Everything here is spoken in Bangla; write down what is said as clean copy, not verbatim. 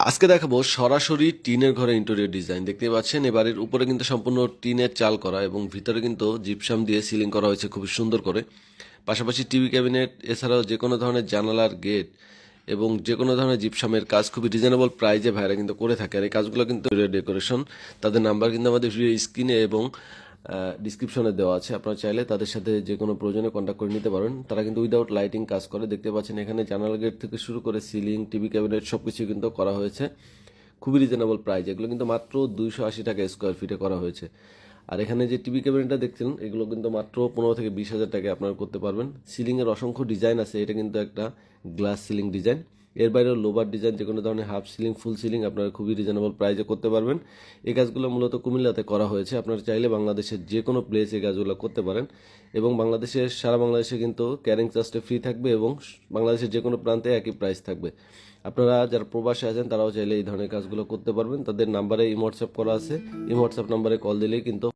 আজকে দেখাবো সরাসরি টিনের ঘরে ইন্টেরিয়র ডিজাইন। দেখতে পাচ্ছেন এবারের উপরে কিন্তু সম্পূর্ণ টিনের চাল করা এবং ভিতরে কিন্তু জিপসাম দিয়ে সিলিং করা হয়েছে খুবই সুন্দর করে। পাশাপাশি টিভি ক্যাবিনেট এছাড়াও যে কোনো ধরনের জানালার গেট এবং যে কোনো ধরনের জিপসামের কাজ খুবই রিজনেবল প্রাইজে ভাইরা কিন্তু করে থাকে। আর এই কাজগুলো কিন্তু ডেকোরেশন, তাদের নাম্বার কিন্তু আমাদের ভিডিও স্ক্রিনে এবং ডিসক্রিপশনে দেওয়া আছে। আপনারা চাইলে তাদের সাথে যে কোনো প্রয়োজনে কন্ট্যাক্ট করে নিতে পারেন। তারা কিন্তু উইদাউট লাইটিং কাজ করে। দেখতে পাচ্ছেন এখানে জানালা গেট থেকে শুরু করে সিলিং, টিভি ক্যাবিনেট সব কিছু কিন্তু করা হয়েছে খুবই রিজনেবল প্রাইস। এগুলো কিন্তু মাত্র 280 টাকা স্কোয়ার ফিটে করা হয়েছে। আর এখানে যে টিভি ক্যাবিনেটটা দেখছেন এগুলো কিন্তু মাত্র 15 থেকে 20 হাজার টাকায় আপনারা করতে পারবেন। সিলিংয়ের অসংখ্য ডিজাইন আছে, এটা কিন্তু একটা গ্লাস সিলিং ডিজাইন। এর বাইরেও লোবার ডিজাইন, যে কোনো ধরনের হাফ সিলিং, ফুল সিলিং আপনারা খুবই রিজনেবল প্রাইসে করতে পারবেন। এই কাজগুলো মূলত কুমিল্লাতে করা হয়েছে। আপনারা চাইলে বাংলাদেশের যে কোনো প্লেসে এই কাজগুলো করতে পারেন এবং সারা বাংলাদেশে কিন্তু ক্যারিং চার্জটা ফ্রি থাকবে এবং বাংলাদেশের যে কোনো প্রান্তে একই প্রাইস থাকবে। আপনারা যারা প্রবাসে আছেন তারাও চাইলে এই ধরনের কাজগুলো করতে পারবেন। তাদের নাম্বারে হোয়াটসঅ্যাপ করা আছে, হোয়াটসঅ্যাপ নাম্বারে কল দিলেই কিন্তু